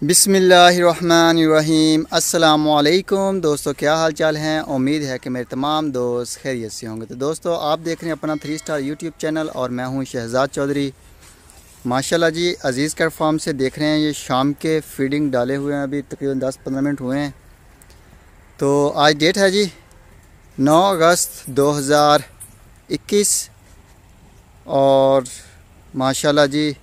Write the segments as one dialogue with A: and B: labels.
A: बिस्मिल्लाहिर्रहमानिर्रहीम। अस्सलामुअलैकुम दोस्तों, क्या हाल चाल हैं। उम्मीद है कि मेरे तमाम दोस्त खैरियत से होंगे। तो दोस्तों, आप देख रहे हैं अपना 3 स्टार यूट्यूब चैनल और मैं हूं शहजाद चौधरी। माशाल्लाह जी, अज़ीज़ कर फार्म से देख रहे हैं। ये शाम के फीडिंग डाले हुए हैं, अभी तकरीबन 10-15 मिनट हुए हैं। तो आज डेट है जी 9 अगस्त 2021 और माशाल्लाह जी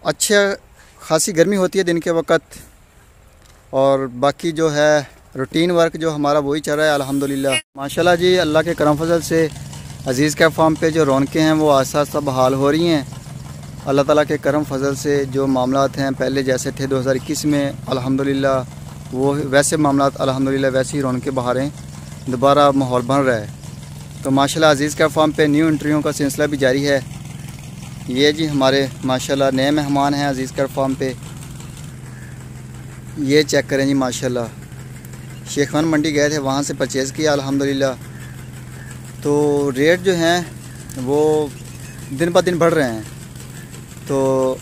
A: अच्छा खासी गर्मी होती है दिन के वक्त, और बाकी जो है रूटीन वर्क जो हमारा वही चल रहा है अल्हम्दुलिल्लाह। माशाल्लाह जी, अल्लाह के करम फजल से अज़ीज़ कैफ फार्म पे जो रौनकें हैं वो आहिस्ता आहिस्ता बहाल हो रही हैं। अल्लाह ताला के करम फजल से जो मामलात हैं पहले जैसे थे 2021 में अल्हम्दुलिल्लाह, वो वैसे मामलात अल्हम्दुलिल्लाह वैसी ही रौनकें बहारें दोबारा माहौल बन रहा है। तो माशाल्लाह अज़ीज़ कैफ फार्म पे न्यू एंट्रियों का सिलसिला भी जारी है। ये जी हमारे माशाल्लाह नए मेहमान हैं अज़ीज़ कर फार्म पे। ये चेक करें जी, माशाल्लाह शेखान मंडी गए थे, वहाँ से परचेज़ किया अल्हम्दुलिल्लाह। तो रेट जो हैं वो दिन ब दिन बढ़ रहे हैं। तो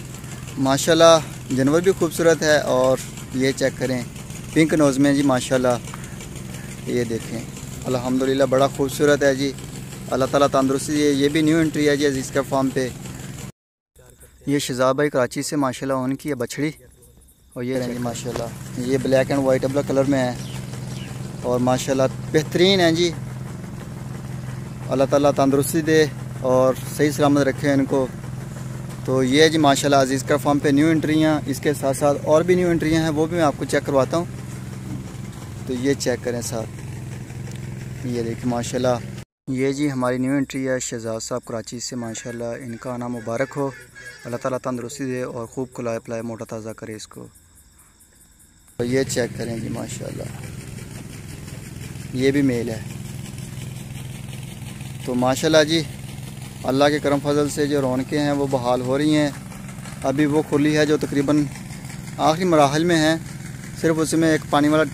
A: माशाल्लाह जानवर भी खूबसूरत है। और ये चेक करें पिंक नोज़ में जी, माशाल्लाह ये देखें अल्हम्दुलिल्लाह बड़ा खूबसूरत है जी। अल्लाह ताला तंदुरुस्ती दे। ये भी न्यू एंट्री है जी अज़ीज़ कर फार्म पे। ये शहजाद भाई कराची से माशाल्लाह उनकी है बछड़ी, और ये रहेंगे माशाल्लाह ये black and white double colour में है और माशाल्लाह बेहतरीन है जी। अल्लाह ताला तंदुरुस्ती दे और सही सलामत रखे इनको। तो ये जी माशाल्लाह अज़ीज़ कर फार्म पे न्यू एंट्रियाँ, इसके साथ साथ और भी न्यू एंट्रियाँ हैं, वो भी मैं आपको चेक करवाता हूँ। तो ये चेक करें साथ, ये देखिए माशाल्लाह ये जी हमारी न्यू एंट्री है शहजाद साहब कराची से। माशाल्लाह इनका आना मुबारक हो। अल्लाह ताला तंदुरुस्ती दे और खूब खिलाए पिलाए मोटा ताज़ा करे इसको। तो ये चेक करें जी माशाल्लाह ये भी मेल है। तो माशाल्लाह जी अल्लाह के करम फजल से जो रौनकें हैं वो बहाल हो रही हैं। अभी वो खुली है जो तकरीबन आखिरी मराहल में है, सिर्फ उसमें एक पानी वाला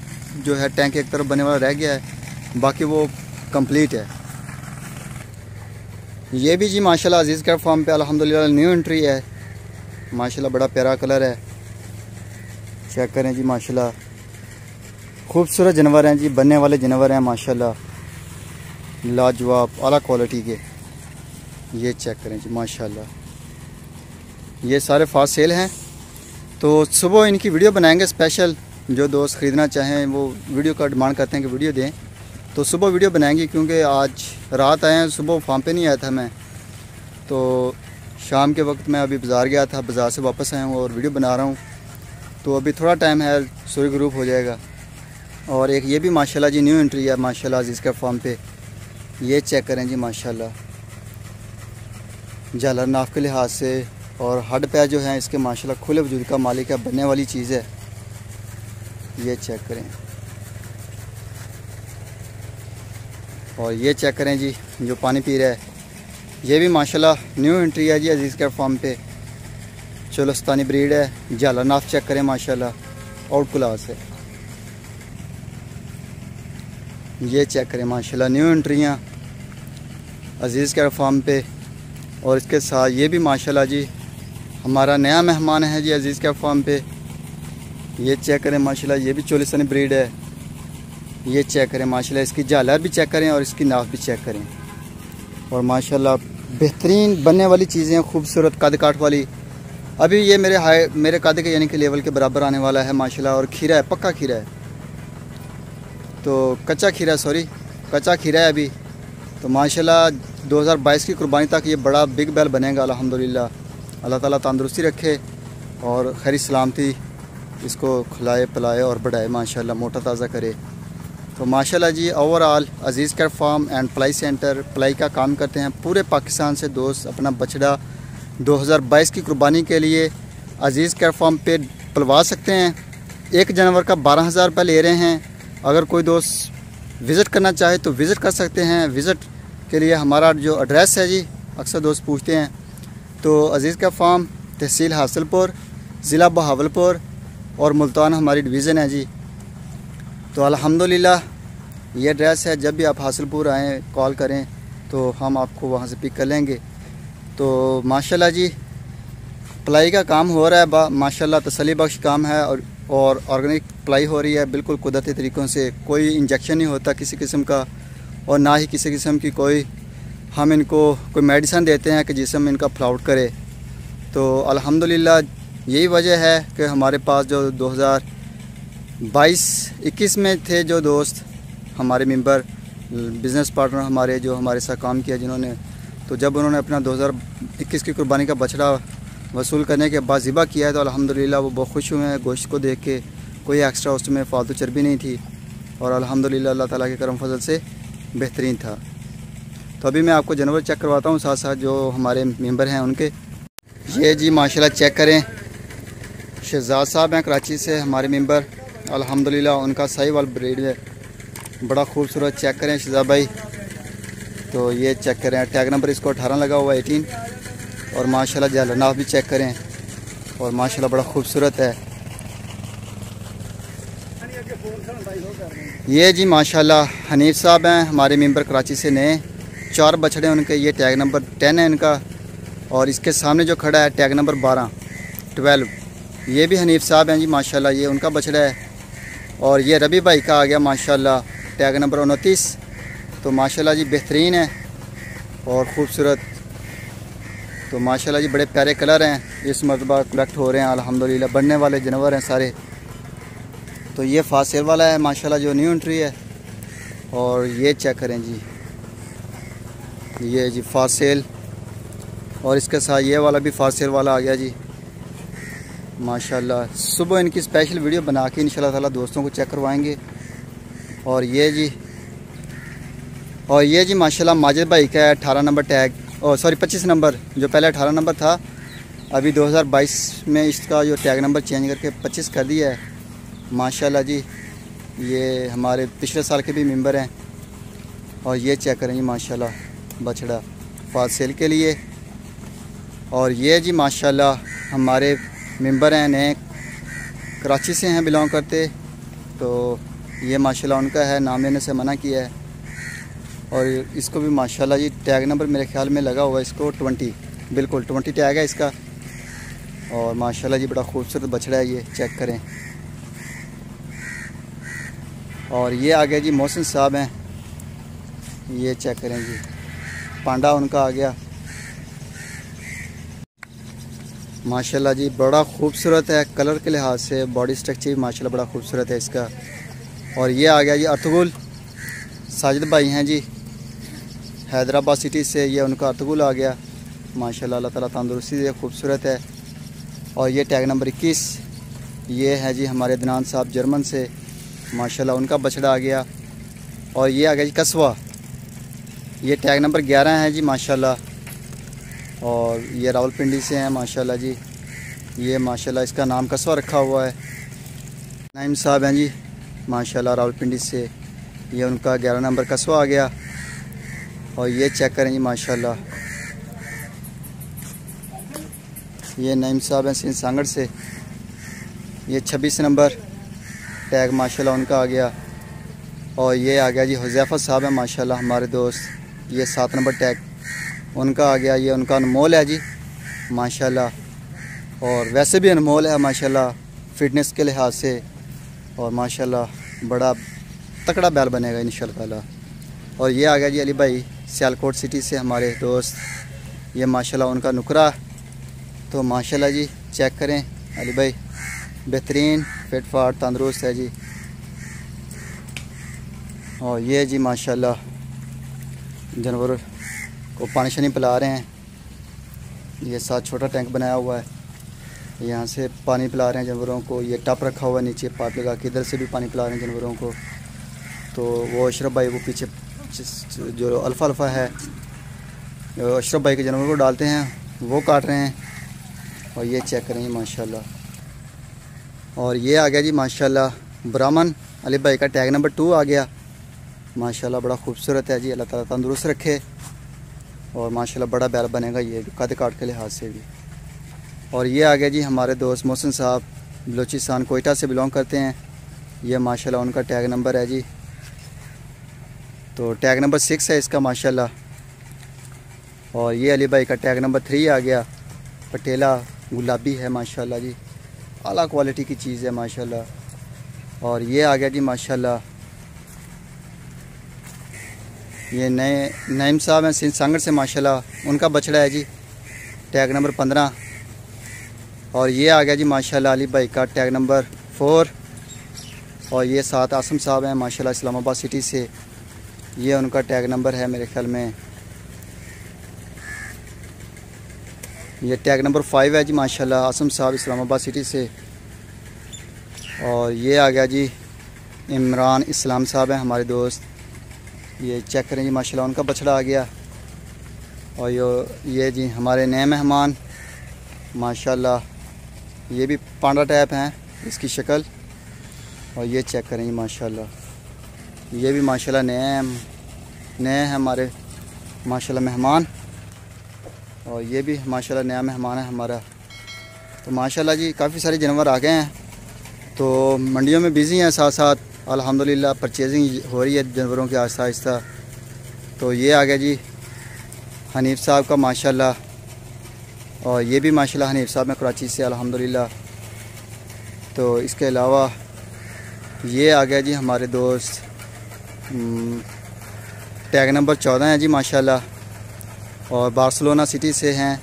A: जो है टैंक एक तरफ बने वाला रह गया है, बाकी वो कंप्लीट है। ये भी जी माशाल्लाह अज़ीज़ कैफ फार्म पे अल्हम्दुलिल्लाह न्यू एंट्री है। माशाल्लाह बड़ा प्यारा कलर है, चेक करें जी माशाल्लाह खूबसूरत जानवर हैं जी, बनने वाले जानवर हैं माशाल्लाह लाजवाब आला क्वालिटी के। ये चेक करें जी माशाल्लाह ये सारे फास्ट सेल हैं। तो सुबह इनकी वीडियो बनाएंगे स्पेशल, जो दोस्त ख़रीदना चाहें वो वीडियो का डिमांड करते हैं कि वीडियो दें, तो सुबह वीडियो बनाएंगे। क्योंकि आज रात आए हैं, सुबह फार्म पे नहीं आया था मैं, तो शाम के वक्त मैं अभी बाज़ार गया था, बाज़ार से वापस आया हूँ और वीडियो बना रहा हूँ। तो अभी थोड़ा टाइम है, सूर्य ग्रुप हो जाएगा। और एक ये भी माशाल्लाह जी न्यू एंट्री है माशाल्लाह अज़ीज़ कर फार्म पे। ये चेक करें जी माशाल्लाह झालर नाफ के लिहाज से और हड पैर जो हैं इसके माशाल्लाह खुले वजूद का मालिक है, बनने वाली चीज़ है। ये चेक करें और ये चेक करें जी जो पानी पी रहा है, ये भी माशाल्लाह न्यू एंट्री है जी अज़ीज़ कैफ फार्म पे। चोलस्तानी ब्रीड है, झालर नाफ चेक करें माशाल्लाह आउट क्लास है। ये चेक करें माशाल्लाह न्यू एंट्रियाँ अज़ीज़ कैफ फार्म पे। और इसके साथ ये भी माशाल्लाह जी हमारा नया मेहमान है जी अज़ीज़ कैफ फार्म पे। ये चेक करें माशाल्लाह ये भी चोलस्तानी ब्रीड है। ये चेक करें माशाल्लाह इसकी झालर भी चेक करें और इसकी नाफ भी चेक करें। और माशाल्लाह बेहतरीन बनने वाली चीज़ें, खूबसूरत कद काट वाली। अभी ये मेरे कद के यानी कि लेवल के बराबर आने वाला है माशाल्लाह। और खीरा है, पक्का खीरा है, तो कच्चा खीरा कच्चा खीरा है अभी। तो माशाल्लाह 2022 की कुर्बानी तक ये बड़ा बिग बैल बनेगा अल्हम्दुलिल्लाह। अल्लाह ताला तंदुरुस्ती रखे और खैर सलामती इसको खिलाए पिलाए और बढ़ाए माशाल्लाह, मोटा ताज़ा करे। तो माशाल्लाह जी overall Aziz Kaif farm and ply centre ply का काम करते हैं। पूरे पाकिस्तान से दोस्त अपना बछड़ा 2022 की कुर्बानी के लिए अज़ीज़ कैफ फार्म पे पलवा सकते हैं। एक जानवर का 12,000 रुपये ले रहे हैं। अगर कोई दोस्त विज़िट करना चाहे तो विज़िट कर सकते हैं। विज़िट के लिए हमारा जो एड्रेस है जी अक्सर दोस्त पूछते हैं, तो अज़ीज़ कैफ फार्म तहसील हासिलपुर ज़िला बहावलपुर और मुल्तान हमारी डिवीज़न है जी। तो अल्हम्दुलिल्लाह ये एड्रेस है, जब भी आप हासिलपुर आएँ कॉल करें तो हम आपको वहाँ से पिक कर लेंगे। तो माशाल्लाह जी प्लाई का काम हो रहा है माशाल्लाह, तसल्ली बख्श काम है। और ऑर्गेनिक प्लाई हो रही है, बिल्कुल कुदरती तरीक़ों से, कोई इंजेक्शन नहीं होता किसी किस्म का, और ना ही किसी किस्म की कोई हम इनको कोई मेडिसन देते हैं कि जिसम इनका फ्लाउट करे। तो अल्हम्दुलिल्लाह यही वजह है कि हमारे पास जो 2022-21 में थे जो दोस्त हमारे मेंबर, बिज़नेस पार्टनर हमारे, जो हमारे साथ काम किया जिन्होंने, तो जब उन्होंने अपना 2021 की कुर्बानी का बछड़ा वसूल करने के बाद ज़िबा किया है तो अल्हम्दुलिल्लाह वो बहुत खुश हुए हैं गोश्त को देख के। कोई एक्स्ट्रा उसमें फालतू चर्बी नहीं थी और अल्हम्दुलिल्लाह अल्लाह ताला के करम फजल से बेहतरीन था। तो अभी मैं आपको जानवर चेक करवाता हूँ साथ साथ जो हमारे मेंबर हैं उनके। ये जी माशाल्लाह चेक करें, शहजाद साहब हैं कराची से हमारे मेंबर, अल्हम्दुलिल्लाह उनका साहिवाल ब्रीड है, बड़ा खूबसूरत। चेक करें शहजाद भाई, तो ये चेक करें, टैग नंबर इसको 18 लगा हुआ है, 18। और माशाल्लाह जलनाफ भी चेक करें, और माशाल्लाह बड़ा खूबसूरत है। ये जी माशाल्लाह हनीफ साहब हैं हमारे मेंबर कराची से, नए 4 बछड़े उनके, ये टैग नंबर 10 है इनका। और इसके सामने जो खड़ा है टैग नंबर 12, ये भी हनीफ साहब हैं जी माशाल्लाह, ये उनका बछड़ा है। और ये रबी भाई का आ गया माशाल्लाह टैग नंबर 29। तो माशाल्लाह जी बेहतरीन है और ख़ूबसूरत। तो माशाल्लाह जी बड़े प्यारे कलर हैं, इस मरतबा कलेक्ट हो रहे हैं अल्हम्दुलिल्लाह, बढ़ने वाले जानवर हैं सारे। तो ये फासेल वाला है माशाल्लाह जो न्यू एंट्री है। और ये चेक करें जी, ये जी फासेल, और इसके साथ ये वाला भी फासेल वाला आ गया जी माशाल्लाह। सुबह इनकी स्पेशल वीडियो बना के इंशाल्लाह ताला दोस्तों को चेक करवाएंगे। और ये जी माशाल्लाह माजिद भाई का है 18 नंबर टैग, और सॉरी 25 नंबर, जो पहले 18 नंबर था, अभी 2022 में इसका जो टैग नंबर चेंज करके 25 कर दिया है माशाल्लाह जी। ये हमारे पिछले साल के भी मेंबर हैं। और ये चेक करें जी माशाल्लाह बछड़ा फासेल के लिए। और ये जी माशाल्लाह हमारे मेंबर हैं, नए कराची से हैं, बिलोंग करते। तो ये माशाल्लाह उनका है, नाम लेने से मना किया है। और इसको भी माशाल्लाह जी टैग नंबर मेरे ख्याल में लगा हुआ है इसको 20, बिल्कुल 20 टैग है इसका। और माशाल्लाह जी बड़ा खूबसूरत बछड़ा है, ये चेक करें। और ये आ गया जी मोहसिन साहब हैं, ये चेक करें जी, पांडा उनका आ गया माशाल्लाह जी, बड़ा खूबसूरत है कलर के लिहाज से, बॉडी स्ट्रक्चर भी माशाल्लाह बड़ा खूबसूरत है इसका। और ये आ गया जी अर्तुगुल, साजिद भाई हैं जी हैदराबाद सिटी से, ये उनका अर्तुगुल आ गया माशाल्लाह, अल्लाह ताला तंदुरुस्ती दे, खूबसूरत है। और ये टैग नंबर 21, ये है जी हमारे अदनान साहब जर्मन से माशाल्लाह, उनका बछड़ा आ गया। और ये आ गया जी कस्बा, ये टैग नंबर 11 है जी माशाल्लाह। और ये रावलपिंडी से हैं माशाल्लाह जी, ये माशाल्लाह इसका नाम कस्बा रखा हुआ है। नाइम साहब हैं जी माशाल्लाह रावलपिंडी से, ये उनका 11 नंबर कस्बा आ गया। और ये चेक करें जी माशाल्लाह, ये नाइम साहब हैं सिंध सांगड़ से, ये 26 नंबर टैग माशाल्लाह उनका आ गया। और ये आ गया जी हुज़ैफा साहब हैं माशाल्लाह हमारे दोस्त, ये 7 नंबर टैग उनका आ गया। ये उनका अनमोल है जी माशाल्लाह, और वैसे भी अनमोल है माशाल्लाह फ़िटनेस के लिहाज से, और माशाल्लाह बड़ा तकड़ा बैल बनेगा इंशाल्लाह ताला। और ये आ गया जी अली भाई सियालकोट सिटी से हमारे दोस्त, ये माशाल्लाह उनका नुकरा। तो माशाल्लाह जी चेक करें अली भाई, बेहतरीन फिट फाट तंदुरुस्त है जी। और ये जी माशाल्लाह जानवर को पानी शानी पिला रहे हैं, ये साथ छोटा टैंक बनाया हुआ है, यहाँ से पानी पिला रहे हैं जानवरों को। ये टप रखा हुआ है नीचे पाइप लगा के, इधर से भी पानी पिला रहे हैं जानवरों को। तो वो अशरफ भाई वो पीछे जो अल्फ़ा है, अशरफ भाई के जानवरों को डालते हैं, वो काट रहे हैं। और ये चेक करें माशाल्लाह। और ये आ गया जी माशाल्लाह ब्राह्मण अली भाई का टैग नंबर 2 आ गया माशाल्लाह, बड़ा खूबसूरत है जी, अल्लाह ताला तंदुरुस्त रखे। और माशाल्लाह बड़ा बैल बनेगा ये कद काट के लिहाज से भी। और ये आ गया जी हमारे दोस्त मोहसिन साहब, बलोचिस्तान कोयटा से बिलोंग करते हैं, ये माशाल्लाह उनका टैग नंबर है जी, तो टैग नंबर 6 है इसका माशाल्लाह। और ये अली भाई का टैग नंबर 3 आ गया, पटेला गुलाबी है माशाल्लाह जी, आला क्वालिटी की चीज़ है माशाल्लाह। और ये आ गया जी माशाल्लाह, ये नए नईम साहब हैं सिंध सांगड़ से माशाल्लाह, उनका बछड़ा है जी, टैग नंबर 15। और ये आ गया जी माशाल्लाह अली भाई का टैग नंबर 4। और ये साथ आसम साहब हैं माशाल्लाह इस्लामाबाद सिटी से, ये उनका टैग नंबर है मेरे ख्याल में, ये टैग नंबर 5 है जी माशाल्लाह आसम साहब इस्लामाबाद सिटी से। और ये आ गया जी इमरान इस्लाम साहब हैं हमारे दोस्त, ये चेक करें जी माशाल्लाह उनका बछड़ा आ गया। और ये जी हमारे नए मेहमान माशाल्लाह, ये भी पांडा टाइप हैं इसकी शक्ल। और ये चेक करें जी माशाल्लाह, ये भी माशाल्लाह नए हैं हमारे माशाल्लाह मेहमान। और ये भी माशाल्लाह नया मेहमान है हमारा। तो माशाल्लाह जी काफ़ी सारे जानवर आ गए हैं, तो मंडियों में बिज़ी हैं, साथ साथ अल्हम्दुलिल्लाह परचेजिंग हो रही है जानवरों की आहिस्ता आहिस्ता। तो ये आ गया जी हनीफ़ साहब का माशाल्लाह, और ये भी माशाल्लाह हनीफ़ साहब में कराची से अल्हम्दुलिल्लाह। तो इसके अलावा ये आ गया जी हमारे दोस्त टैग नंबर 14 है जी माशाल्लाह, और बार्सिलोना सिटी से हैं।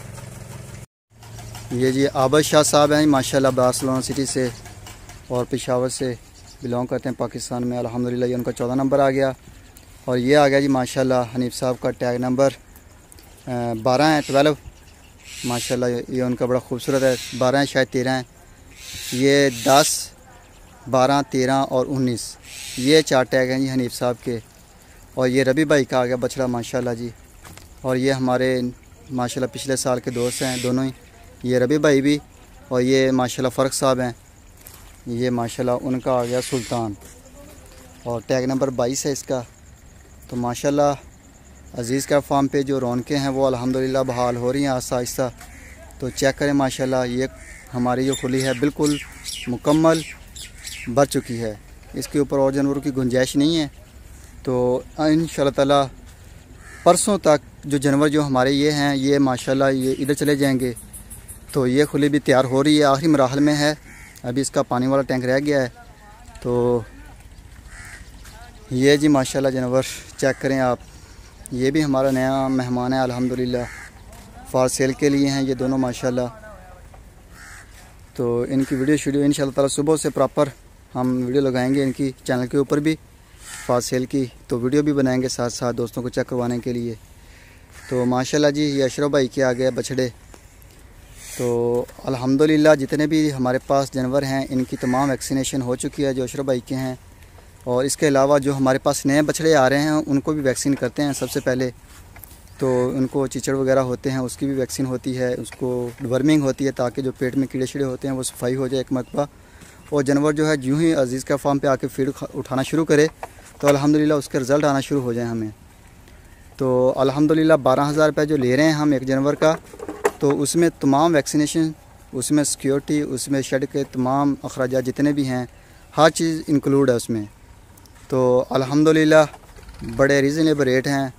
A: ये जी आबद शाह साहब हैं माशाल्लाह बार्सिलोना सिटी से, और पेशावर से बिलोंग करते हैं पाकिस्तान में अल्हम्दुलिल्लाह। ये उनका 14 नंबर आ गया। और ये आ गया जी माशाल्लाह हनीफ़ साहब का टैग नंबर 12 माशाल्लाह, ये उनका बड़ा खूबसूरत है, 12 है शायद 13 है, ये 10, 12, 13 और 19, ये 4 टैग हैं जी हनीफ़ साहब के। और ये रबी भाई का आ गया बछड़ा माशाल्लाह जी। और ये हमारे माशाल्लाह पिछले साल के दोस्त हैं दोनों ही, ये रबी भाई भी, और ये माशाल्लाह फ़र्क साहब हैं, ये माशाल्लाह उनका आ गया सुल्तान, और टैग नंबर 22 है इसका। तो माशाल्लाह अज़ीज़ का फार्म पे जो रौनकें हैं वो अल्हम्दुलिल्लाह बहाल हो रही हैं आहिस्ता आहिस्ता। तो चेक करें माशाल्लाह, ये हमारी जो खुली है बिल्कुल मुकम्मल भर चुकी है, इसके ऊपर और जानवरों की गुंजाइश नहीं है। तो इंशाअल्लाह ताला परसों तक जो जानवर जो हमारे ये हैं ये माशाल्लाह ये इधर चले जाएंगे। तो ये खुली भी तैयार हो रही है, आखिरी मराहल में है, अभी इसका पानी वाला टैंक रह गया है। तो ये जी माशाल्लाह जानवर चेक करें आप, ये भी हमारा नया मेहमान है अल्हम्दुलिल्लाह, फॉर सेल के लिए हैं ये दोनों माशाल्लाह। तो इनकी वीडियो इंशाअल्लाह ताला सुबह से प्रॉपर हम वीडियो लगाएंगे इनकी चैनल के ऊपर भी फॉर सेल की, तो वीडियो भी बनाएंगे साथ साथ दोस्तों को चेक करवाने के लिए। तो माशाल्लाह जी ये अशरफ भाई के आ गए बछड़े। तो अल्हम्दुलिल्लाह जितने भी हमारे पास जानवर हैं इनकी तमाम वैक्सीनेशन हो चुकी है जो अशरफ भाई के हैं। और इसके अलावा जो हमारे पास नए बछड़े आ रहे हैं उनको भी वैक्सीन करते हैं सबसे पहले। तो उनको चिचड़ वगैरह होते हैं उसकी भी वैक्सीन होती है, उसको वर्मिंग होती है ताकि जो पेट में कीड़े शीड़े होते हैं वो सफाई हो जाए एक मरतबा। और जानवर जो है यूँ ही अज़ीज़ का फार्म पे आके फीड उठाना शुरू करे तो अल्हम्दुलिल्लाह उसके रिज़ल्ट आना शुरू हो जाए हमें। तो अल्हम्दुलिल्लाह 12,000 रुपये जो ले रहे हैं हम एक जानवर का, तो उसमें तमाम वैक्सीनेशन, उसमें सिक्योरिटी, उसमें शेड के तमाम अखराजात जितने भी हैं हर चीज़ इंक्लूड है उसमें। तो अल्हम्दुलिल्लाह बड़े रीज़नेबल रेट हैं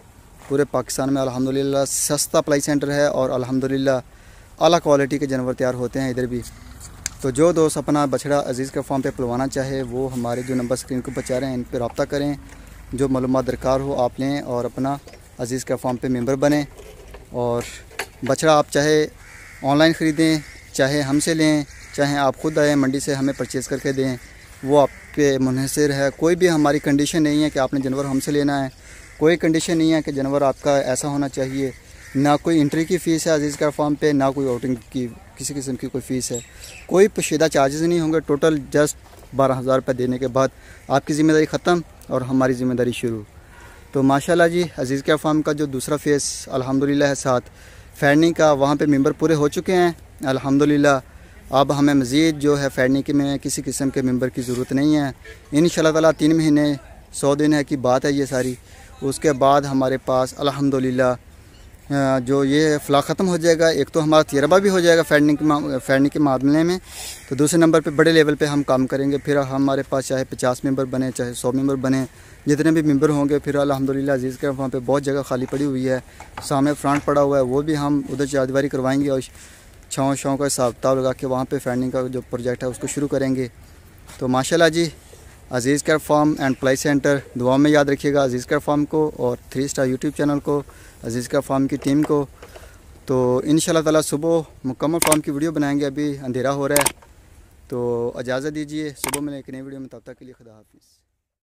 A: पूरे पाकिस्तान में, अल्हम्दुलिल्लाह सस्ता अप्लाई सेंटर है और अल्हम्दुलिल्लाह आला क्वालिटी के जानवर तैयार होते हैं इधर भी। तो जो दोस्त अपना बछड़ा अज़ीज़ का फार्म पे पलवाना चाहे वो हमारे जो नंबर स्क्रीन को बचा रहे हैं इन पर रब्ता करें, जो मालूमात दरकार हो आप लें और अपना अज़ीज़ का फार्म पे मेंबर बने। और बछड़ा आप चाहे ऑनलाइन ख़रीदें, चाहे हमसे लें, चाहे आप ख़ुद आए मंडी से हमें परचेज़ करके दें, वो आप पे मुनहसर है। कोई भी हमारी कंडीशन नहीं है कि आपने जानवर हमसे लेना है, कोई कंडीशन नहीं है कि जानवर आपका ऐसा होना चाहिए, ना कोई एंट्री की फ़ीस है अज़ीज़ का फार्म पे, ना कोई आउटिंग की किसी किस्म की कोई फ़ीस है, कोई पोशीदा चार्जेस नहीं होंगे। टोटल जस्ट 12,000 रुपये देने के बाद आपकी ज़िम्मेदारी ख़त्म और हमारी ज़िम्मेदारी शुरू। तो माशाल्लाह जी अज़ीज़ का फार्म का जो दूसरा फेस अल्हम्दुलिल्लाह है साथ फैडनी का, वहाँ पे मेंबर पूरे हो चुके हैं अल्हम्दुलिल्लाह। अब हमें मज़ीद जो है फैडनी के में किसी किस्म के मेंबर की ज़रूरत नहीं है। इंशाअल्लाह ताला 3 महीने 100 दिन है की बात है ये सारी, उसके बाद हमारे पास अल्हम्दुलिल्लाह जो ये फ़ला ख़त्म हो जाएगा। एक तो हमारा तजर्बा भी हो जाएगा फैडनी के मामले में, तो दूसरे नंबर पे बड़े लेवल पे हम काम करेंगे। फिर हमारे पास चाहे 50 मेंबर बने, चाहे 100 मेंबर बने, जितने भी मेंबर होंगे फिर अल्हम्दुलिल्लाह अज़ीज़ के वहाँ पे बहुत जगह खाली पड़ी हुई है, सामने फ्रंट पड़ा हुआ है, वो भी हम उधर चारदीवारी करवाएंगे और छाँव का हिसाब किताब लगा के वहाँ पे फैंडिंग का जो प्रोजेक्ट है उसको शुरू करेंगे। तो माशाल्लाह जी, Aziz cat farm and ply centre दुआ में याद रखिएगा अज़ीज़ कैट फार्म को और 3 स्टार यूट्यूब चैनल को, अज़ीज़ कैट फार्म की टीम को। तो इंशाल्लाह ताला सुबह मुकम्मल फार्म की वीडियो बनाएंगे। अभी अंधेरा हो रहा है तो इजाज़त दीजिए, सुबह मिलें एक नई वीडियो में, तब तक के लिए खुदा हाफिज़।